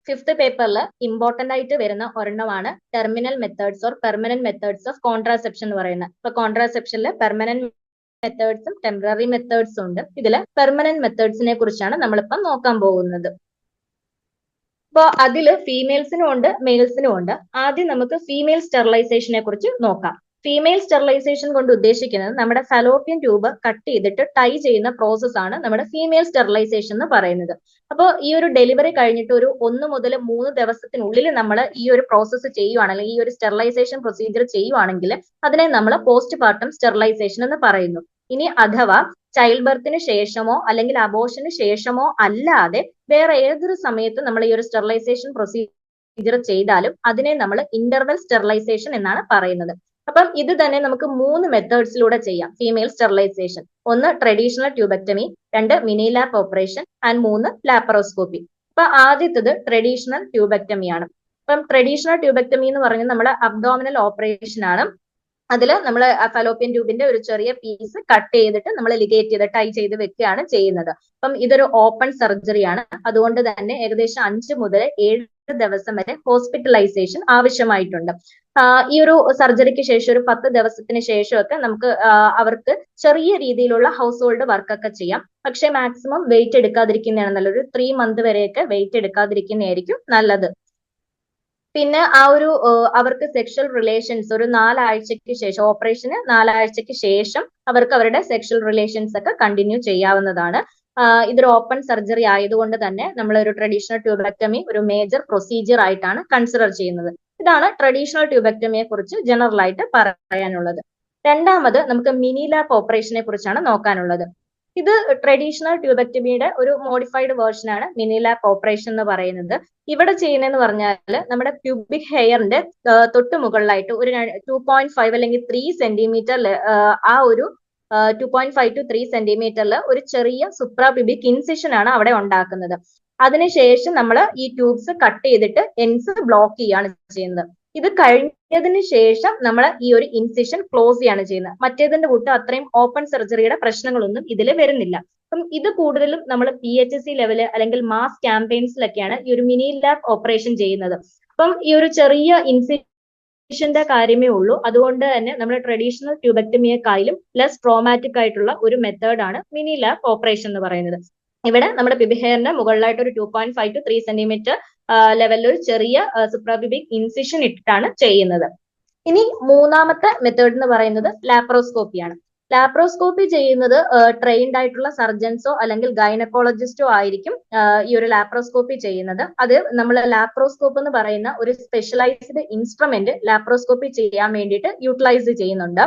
Fifth പേപ്പറിൽ important ആയിട്ട് വരുന്ന ഒരെണ്ണമാണ് terminal methods or permanent methods of contraception എന്ന് പറയുന്നത്. ഇപ്പൊ കോൺട്രാസെപ്ഷനിൽ പെർമനന്റ് മെത്തേഡ്സും ടെമ്പററി മെത്തേഡ്സും ഉണ്ട്. ഇതിൽ പെർമനന്റ് മെത്തേഡ്സിനെ കുറിച്ചാണ് നമ്മളിപ്പം നോക്കാൻ പോകുന്നത്. അപ്പോൾ അതില് ഫീമെയിൽസിനും ഉണ്ട് മെയിൽസിനും ഉണ്ട്. ആദ്യം നമുക്ക് ഫീമെയിൽ സ്റ്റെറിലൈസേഷനെ കുറിച്ച് നോക്കാം. ഫീമെയിൽ സ്റ്റെറിലൈസേഷൻ കൊണ്ട് ഉദ്ദേശിക്കുന്നത് നമ്മുടെ ഫലോപ്പിയൻ ട്യൂബ് കട്ട് ചെയ്തിട്ട് ടൈ ചെയ്യുന്ന പ്രോസസ് ആണ് നമ്മുടെ ഫീമെയിൽ സ്റ്റെറിലൈസേഷൻ എന്ന് പറയുന്നത്. അപ്പോൾ ഈ ഒരു ഡെലിവറി കഴിഞ്ഞിട്ട് ഒരു 1 മുതൽ 3 ദിവസത്തിനുള്ളിൽ നമ്മൾ ഈ ഒരു പ്രോസസ്സ് ചെയ്യുവാണെങ്കിൽ, ഈ ഒരു സ്റ്റെറിലൈസേഷൻ പ്രൊസീജിയർ ചെയ്യുവാണെങ്കിൽ അതിനെ നമ്മൾ പോസ്റ്റ് പാർട്ടം സ്റ്റെറിലൈസേഷൻ എന്ന് പറയുന്നു. ഇനി അഥവാ ചൈൽഡ് ബർത്തിന് ശേഷമോ അല്ലെങ്കിൽ അബോർഷന് ശേഷമോ അല്ലാതെ വേറെ ഏതൊരു സമയത്ത് നമ്മൾ ഈ ഒരു സ്റ്റെറിലൈസേഷൻ പ്രൊസീജിയർ ചെയ്താലും അതിനെ നമ്മൾ ഇന്റർവെൽ സ്റ്റെറിലൈസേഷൻ എന്നാണ് പറയുന്നത്. അപ്പം ഇത് തന്നെ നമുക്ക് 3 മെത്തേഡ്സിലൂടെ ചെയ്യാം female sterilisation. 1 traditional tubectomy, 2 mini lap operation and 3 laparoscopy. അപ്പൊ ആദ്യത്തത് ട്രഡീഷണൽ ട്യൂബക്ടമി ആണ്. അപ്പം ട്രഡീഷണൽ ട്യൂബക്ടമി എന്ന് പറയുന്നത് നമ്മുടെ അബ്ഡോമിനൽ ഓപ്പറേഷൻ ആണ്. അതിൽ നമ്മൾ ഫലോപ്പിയൻ ട്യൂബിന്റെ ഒരു ചെറിയ പീസ് കട്ട് ചെയ്തിട്ട് നമ്മൾ ലിഗേറ്റ് ചെയ്ത് ടൈ ചെയ്ത് വെക്കുകയാണ് ചെയ്യുന്നത്. അപ്പം ഇതൊരു ഓപ്പൺ സർജറിയാണ്. അതുകൊണ്ട് തന്നെ ഏകദേശം 5 മുതൽ 7 ദിവസം വരെ ഹോസ്പിറ്റലൈസേഷൻ ആവശ്യമായിട്ടുണ്ട്. ഈ ഒരു സർജറിക്ക് ശേഷം ഒരു 10 ദിവസത്തിന് ശേഷമൊക്കെ നമുക്ക് അവർക്ക് ചെറിയ രീതിയിലുള്ള ഹൗസ് ഹോൾഡ് വർക്കൊക്കെ ചെയ്യാം. പക്ഷെ മാക്സിമം വെയിറ്റ് എടുക്കാതിരിക്കുന്നതാണ് നല്ലത്. ഒരു 3 മന്ത് വരെയൊക്കെ വെയിറ്റ് എടുക്കാതിരിക്കുന്നതായിരിക്കും നല്ലത്. പിന്നെ ആ ഒരു അവർക്ക് സെക്ഷൽ റിലേഷൻസ് ഒരു 4 ആഴ്ചയ്ക്ക് ശേഷം, ഓപ്പറേഷന് 4 ആഴ്ചയ്ക്ക് ശേഷം അവർക്ക് അവരുടെ സെക്ഷൽ റിലേഷൻസ് ഒക്കെ കണ്ടിന്യൂ ചെയ്യാവുന്നതാണ്. ഇതൊരു ഓപ്പൺ സർജറി ആയതുകൊണ്ട് തന്നെ നമ്മൾ ഒരു ട്രഡീഷണൽ ട്യൂബക്ടമി ഒരു മേജർ പ്രൊസീജിയർ ആയിട്ടാണ് കൺസിഡർ ചെയ്യുന്നത്. ഇതാണ് ട്രഡീഷണൽ ട്യൂബക്ടമിയെ കുറിച്ച് ജനറൽ ആയിട്ട് പറയാനുള്ളത്. രണ്ടാമത് നമുക്ക് മിനി ലാപ്പ് ഓപ്പറേഷനെ കുറിച്ചാണ് നോക്കാനുള്ളത്. ഇത് ട്രഡീഷണൽ ട്യൂബക്ടമിയുടെ ഒരു മോഡിഫൈഡ് വേർഷൻ ആണ് മിനി ലാപ്പ് ഓപ്പറേഷൻ എന്ന് പറയുന്നത്. ഇവിടെ ചെയ്യുന്നതെന്ന് പറഞ്ഞാൽ നമ്മുടെ പ്യൂബിക് ഹെയറിന്റെ തൊട്ട് മുകളിലായിട്ട് ഒരു 2.5 അല്ലെങ്കിൽ 3 സെന്റിമീറ്റർ ആ ഒരു 2.5 to 3 സെന്റിമീറ്ററിൽ ഒരു ചെറിയ സുപ്രാപ്യൂബിക് ഇൻസിഷൻ ആണ് അവിടെ ഉണ്ടാക്കുന്നത്. അതിനുശേഷം നമ്മൾ ഈ ട്യൂബ്സ് കട്ട് ചെയ്തിട്ട് എൻസ് ബ്ലോക്ക് ചെയ്യാണ് ചെയ്യുന്നത്. ഇത് കഴിഞ്ഞതിന് ശേഷം നമ്മൾ ഈ ഒരു ഇൻസിഷൻ ക്ലോസ് ചെയ്യാണ് ചെയ്യുന്നത്. മറ്റേതിന്റെ കൂട്ട് അത്രയും ഓപ്പൺ സർജറിയുടെ പ്രശ്നങ്ങളൊന്നും ഇതിൽ വരുന്നില്ല. അപ്പം ഇത് കൂടുതലും നമ്മൾ PHC ലെവല് അല്ലെങ്കിൽ മാസ് ക്യാമ്പയിൻസിലൊക്കെയാണ് ഈ ഒരു മിനി ലാപ്പ് ഓപ്പറേഷൻ ചെയ്യുന്നത്. അപ്പം ഈ ഒരു ചെറിയ ഇൻസിഷന്റെ കാര്യമേ ഉള്ളൂ. അതുകൊണ്ട് തന്നെ നമ്മൾ ട്രഡീഷണൽ ട്യൂബക്ടമിയെക്കാളും ലെസ് ട്രോമാറ്റിക് ആയിട്ടുള്ള ഒരു മെത്തേഡാണ് മിനി ലാപ്പ് ഓപ്പറേഷൻ എന്ന് പറയുന്നത്. ഇവിടെ നമ്മുടെ പിബി ഹെയറിന്റെ മുകളിലായിട്ട് ഒരു 2.5 to 3 സെന്റിമീറ്റർ ലെവലിൽ ഒരു ചെറിയ സുപ്രാപ്യൂബിക് ഇൻസിഷൻ ഇട്ടിട്ടാണ് ചെയ്യുന്നത്. ഇനി മൂന്നാമത്തെ മെത്തേഡ് എന്ന് പറയുന്നത് ലാപ്രോസ്കോപ്പിയാണ്. ലാപ്രോസ്കോപ്പി ചെയ്യുന്നത് ട്രെയിൻഡ് ആയിട്ടുള്ള സർജൻസോ അല്ലെങ്കിൽ ഗൈനക്കോളജിസ്റ്റോ ആയിരിക്കും ഈ ഒരു ലാപ്രോസ്കോപ്പി ചെയ്യുന്നത്. അത് നമ്മൾ ലാപ്രോസ്കോപ്പ് എന്ന് പറയുന്ന ഒരു സ്പെഷ്യലൈസ്ഡ് ഇൻസ്ട്രുമെന്റ് ലാപ്രോസ്കോപ്പി ചെയ്യാൻ വേണ്ടിയിട്ട് യൂട്ടിലൈസ് ചെയ്യുന്നുണ്ട്.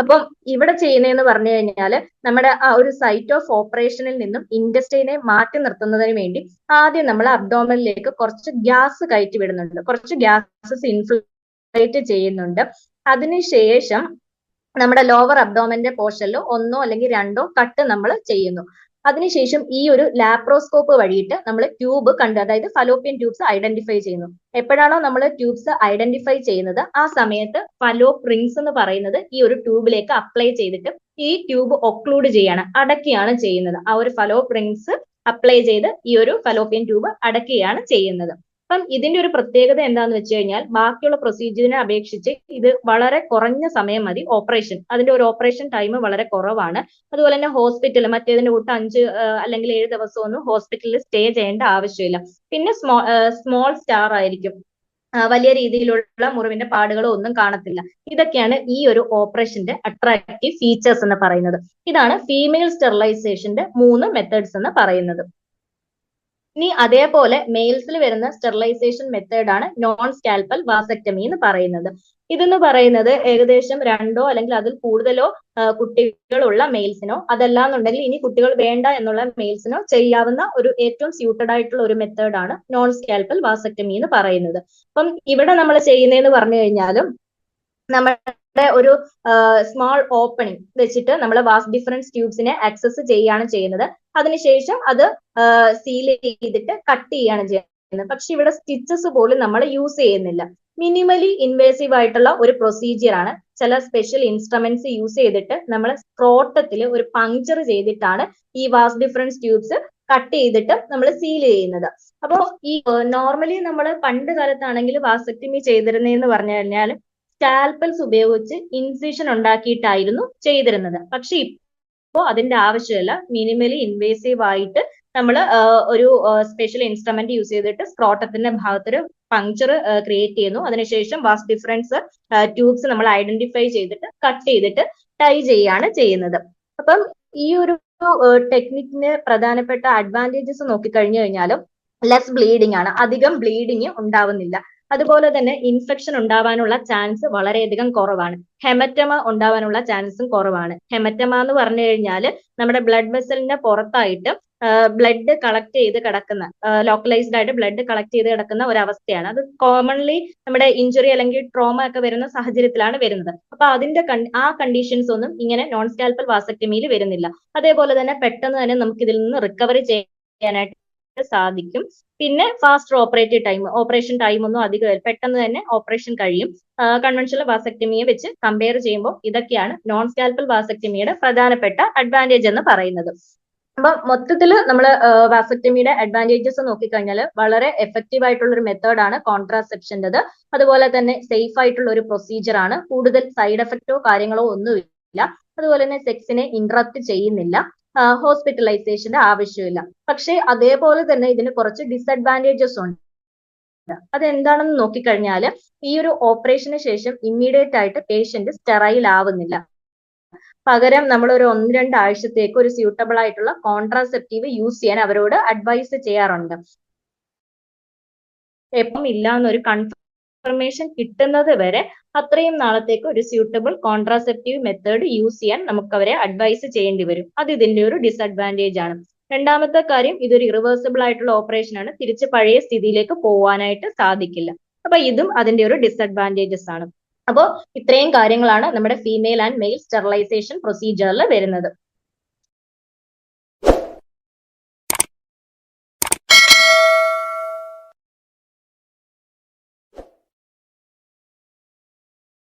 അപ്പം ഇവിടെ ചെയ്യുന്നതെന്ന് പറഞ്ഞു കഴിഞ്ഞാൽ നമ്മുടെ ആ ഒരു സൈറ്റ് ഓഫ് ഓപ്പറേഷനിൽ നിന്നും ഇൻഡസ്ട്രീനെ മാറ്റി നിർത്തുന്നതിന് വേണ്ടി ആദ്യം നമ്മൾ അബ്ഡോമനിലേക്ക് കുറച്ച് ഗ്യാസ് കയറ്റി വിടുന്നുണ്ട്, കുറച്ച് ഗ്യാസസ് ഇൻഫ്ലേറ്റ് ചെയ്യുന്നുണ്ട്. അതിനുശേഷം നമ്മുടെ ലോവർ അബ്ഡോമന്റെ പോർഷനിൽ 1 അല്ലെങ്കിൽ 2 കട്ട് നമ്മൾ ചെയ്യുന്നു. അതിനുശേഷം ഈ ഒരു ലാപ്രോസ്കോപ്പ് വഴിയിട്ട് നമ്മൾ ട്യൂബ് കണ്ട്, അതായത് ഫലോപ്പിയൻ ട്യൂബ്സ് ഐഡന്റിഫൈ ചെയ്യുന്നു. എപ്പോഴാണോ നമ്മൾ ട്യൂബ്സ് ഐഡന്റിഫൈ ചെയ്യുന്നത് ആ സമയത്ത് ഫലോപ്പ് റിങ്സ് എന്ന് പറയുന്നത് ഈ ഒരു ട്യൂബിലേക്ക് അപ്ലൈ ചെയ്തിട്ട് ഈ ട്യൂബ് ഒക്ലൂഡ് ചെയ്യാണ്, അടയ്ക്കുകയാണ് ചെയ്യുന്നത്. ആ ഒരു ഫലോപ്പ് റിങ്സ് അപ്ലൈ ചെയ്ത് ഈ ഒരു ഫലോപ്പിയൻ ട്യൂബ് അടയ്ക്കുകയാണ് ചെയ്യുന്നത്. അപ്പം ഇതിന്റെ ഒരു പ്രത്യേകത എന്താന്ന് വെച്ച് കഴിഞ്ഞാൽ ബാക്കിയുള്ള പ്രൊസീജിയറിനെ അപേക്ഷിച്ച് ഇത് വളരെ കുറഞ്ഞ സമയം മതി ഓപ്പറേഷൻ. അതിന്റെ ഒരു ഓപ്പറേഷൻ ടൈം വളരെ കുറവാണ്. അതുപോലെ തന്നെ ഹോസ്പിറ്റൽ മറ്റേതിന്റെ കൂട്ട് 5 അല്ലെങ്കിൽ 7 ദിവസമൊന്നും ഹോസ്പിറ്റലിൽ സ്റ്റേ ചെയ്യേണ്ട ആവശ്യമില്ല. പിന്നെ സ്മോൾ സ്റ്റാർ ആയിരിക്കും, വലിയ രീതിയിലുള്ള മുറിവിന്റെ പാടുകളോ ഒന്നും കാണത്തില്ല. ഇതൊക്കെയാണ് ഈ ഒരു ഓപ്പറേഷന്റെ അട്രാക്റ്റീവ് ഫീച്ചേഴ്സ് എന്ന് പറയുന്നത്. ഇതാണ് ഫീമെയിൽ സ്റ്റെറിലൈസേഷന്റെ 3 മെത്തേഡ്സ് എന്ന് പറയുന്നത്. ഇനി അതേപോലെ മെയിൽസിൽ വരുന്ന സ്റ്റെറിലൈസേഷൻ മെത്തേഡാണ് നോൺ സ്കാൽപ്പൽ വാസക്ടമി എന്ന് പറയുന്നത്. ഇതെന്ന് പറയുന്നത് ഏകദേശം 2 അല്ലെങ്കിൽ അതിൽ കൂടുതലോ കുട്ടികളുള്ള മെയിൽസിനോ അതല്ലാന്നുണ്ടെങ്കിൽ ഇനി കുട്ടികൾ വേണ്ട എന്നുള്ള മെയിൽസിനോ ചെയ്യാവുന്ന ഒരു ഏറ്റവും സ്യൂട്ടഡ് ആയിട്ടുള്ള ഒരു മെത്തേഡാണ് നോൺ സ്കാൽപ്പൽ വാസക്ടമി എന്ന് പറയുന്നത്. അപ്പം ഇവിടെ നമ്മൾ ചെയ്യുന്നതെന്ന് പറഞ്ഞു കഴിഞ്ഞാലും നമ്മുടെ ഒരു സ്മോൾ ഓപ്പണിംഗ് വെച്ചിട്ട് നമ്മൾ വാസ് ഡിഫറൻസ് ട്യൂബ്സിനെ ആക്സസ് ചെയ്യുകയാണ് ചെയ്യുന്നത്. അതിനുശേഷം അത് സീൽ ചെയ്തിട്ട് കട്ട് ചെയ്യുകയാണ് ചെയ്യുന്നത്. പക്ഷെ ഇവിടെ സ്റ്റിച്ചസ് പോലും നമ്മൾ യൂസ് ചെയ്യുന്നില്ല. മിനിമലി ഇൻവേസീവ് ആയിട്ടുള്ള ഒരു പ്രൊസീജിയർ ആണ്. ചില സ്പെഷ്യൽ ഇൻസ്ട്രുമെന്റ്സ് യൂസ് ചെയ്തിട്ട് നമ്മൾ സ്ക്രോട്ടത്തിൽ ഒരു പങ്ക്ചർ ചെയ്തിട്ടാണ് ഈ വാസ് ഡിഫറൻസ് ട്യൂബ്സ് കട്ട് ചെയ്തിട്ട് നമ്മൾ സീൽ ചെയ്യുന്നത്. അപ്പോൾ ഈ നോർമലി നമ്മൾ പണ്ട് കാലത്താണെങ്കിൽ വാസക്ടമി ചെയ്തിരുന്നതെന്ന് പറഞ്ഞു കഴിഞ്ഞാൽ സ്കാൽപ്പൽസ് ഉപയോഗിച്ച് ഇൻസിഷൻ ഉണ്ടാക്കിയിട്ടായിരുന്നു ചെയ്തിരുന്നത്. പക്ഷെ ഇപ്പോൾ അതിന്റെ ആവശ്യമില്ല. മിനിമലി ഇൻവേസീവ് ആയിട്ട് നമ്മൾ ഒരു സ്പെഷ്യൽ ഇൻസ്ട്രുമെന്റ് യൂസ് ചെയ്തിട്ട് സ്ക്രോട്ടത്തിന്റെ ഭാഗത്തൊരു പങ്ക്ചർ ക്രിയേറ്റ് ചെയ്യുന്നു. അതിനുശേഷം വാസ് ഡിഫറൻസ് ട്യൂബ്സ് നമ്മൾ ഐഡന്റിഫൈ ചെയ്തിട്ട് കട്ട് ചെയ്തിട്ട് ടൈ ചെയ്യാണ് ചെയ്യുന്നത്. അപ്പം ഈ ഒരു ടെക്നിക്കിന് പ്രധാനപ്പെട്ട അഡ്വാൻറ്റേജസ് നോക്കിക്കഴിഞ്ഞു കഴിഞ്ഞാലും ലെസ് ബ്ലീഡിംഗ് ആണ്, അധികം ബ്ലീഡിങ് ഉണ്ടാവുന്നില്ല. അതുപോലെ തന്നെ ഇൻഫെക്ഷൻ ഉണ്ടാവാനുള്ള ചാൻസ് വളരെയധികം കുറവാണ്. ഹെമറ്റമ ഉണ്ടാവാനുള്ള ചാൻസും കുറവാണ്. ഹെമറ്റമ എന്ന് പറഞ്ഞു കഴിഞ്ഞാൽ നമ്മുടെ ബ്ലഡ് വെസലിന്റെ പുറത്തായിട്ട് ബ്ലഡ് കളക്ട് ചെയ്ത് കിടക്കുന്ന, ലോക്കലൈസ്ഡ് ആയിട്ട് ബ്ലഡ് കളക്ട് ചെയ്ത് കിടക്കുന്ന ഒരു അവസ്ഥയാണ്. അത് കോമൺലി നമ്മുടെ ഇഞ്ചുറി അല്ലെങ്കിൽ ട്രോമ ഒക്കെ വരുന്ന സാഹചര്യത്തിലാണ് വരുന്നത്. അപ്പൊ അതിന്റെ ആ കണ്ടീഷൻസ് ഒന്നും ഇങ്ങനെ നോൺ സ്കാൽപ്പൽ വാസക്ടമിയിൽ വരുന്നില്ല. അതേപോലെ തന്നെ പെട്ടെന്ന് തന്നെ നമുക്ക് ഇതിൽ നിന്ന് റിക്കവറി ചെയ്യാനായിട്ട് സാധിക്കും. പിന്നെ ഫാസ്റ്റർ ഓപ്പറേഷൻ ടൈം ഒന്നും അധികം, പെട്ടെന്ന് തന്നെ ഓപ്പറേഷൻ കഴിയും. കൺവെൻഷണൽ വാസക്ടമിയെ വെച്ച് കമ്പയർ ചെയ്യുമ്പോൾ ഇതൊക്കെയാണ് നോൺ സ്കാൽപ്പൽ വാസക്ടമിയുടെ പ്രധാനപ്പെട്ട അഡ്വാൻറ്റേജ് എന്ന് പറയുന്നത്. അപ്പൊ മൊത്തത്തിൽ നമ്മൾ വാസക്ടമിയുടെ അഡ്വാൻറ്റേജസ് നോക്കിക്കഴിഞ്ഞാൽ വളരെ എഫക്റ്റീവ് ആയിട്ടുള്ള ഒരു മെത്തേഡാണ് കോൺട്രാസെപ്ഷൻ്റെത്. അതുപോലെ തന്നെ സേഫ് ആയിട്ടുള്ള ഒരു പ്രൊസീജിയർ ആണ്. കൂടുതൽ സൈഡ് എഫക്റ്റോ കാര്യങ്ങളോ ഒന്നുമില്ല. അതുപോലെ തന്നെ സെക്സിനെ ഇന്ററപ്റ്റ് ചെയ്യുന്നില്ല. ഹോസ്പിറ്റലൈസേഷന്റെ ആവശ്യമില്ല. പക്ഷെ അതേപോലെ തന്നെ ഇതിന് കുറച്ച് ഡിസഡ്വാൻറ്റേജസ് ഉണ്ട്. അതെന്താണെന്ന് നോക്കിക്കഴിഞ്ഞാൽ ഈ ഒരു ഓപ്പറേഷന് ശേഷം ഇമ്മീഡിയറ്റ് ആയിട്ട് പേഷ്യന്റ് സ്റ്റെറൈൽ ആവുന്നില്ല. പകരം നമ്മൾ ഒരു 1-2 ആഴ്ചത്തേക്ക് ഒരു സ്യൂട്ടബിൾ ആയിട്ടുള്ള കോൺട്രാസെപ്റ്റീവ് യൂസ് ചെയ്യാൻ അവരോട് അഡ്വൈസ് ചെയ്യാറുണ്ട്. എപ്പം ഇല്ല എന്നൊരു കൺഫർമേഷൻ കിട്ടുന്നത് വരെ അത്രയും നാളത്തേക്ക് ഒരു സ്യൂട്ടബിൾ കോൺട്രാസെപ്റ്റീവ് മെത്തേഡ് യൂസ് ചെയ്യാൻ നമുക്ക് അവരെ അഡ്വൈസ് ചെയ്യേണ്ടി വരും. അത് ഇതിന്റെ ഒരു ഡിസഡ്വാൻറ്റേജ് ആണ്. രണ്ടാമത്തെ കാര്യം, ഇതൊരു ഇറിവേഴ്സിബിൾ ആയിട്ടുള്ള ഓപ്പറേഷൻ ആണ്. തിരിച്ച് പഴയ സ്ഥിതിയിലേക്ക് പോവാനായിട്ട് സാധിക്കില്ല. അപ്പൊ ഇതും അതിന്റെ ഒരു ഡിസഡ്വാൻറ്റേജസ് ആണ്. അപ്പോൾ ഇത്രയും കാര്യങ്ങളാണ് നമ്മുടെ ഫീമെയിൽ ആൻഡ് മെയിൽ സ്റ്റെറിലൈസേഷൻ പ്രൊസീജിയറിൽ വരുന്നത്.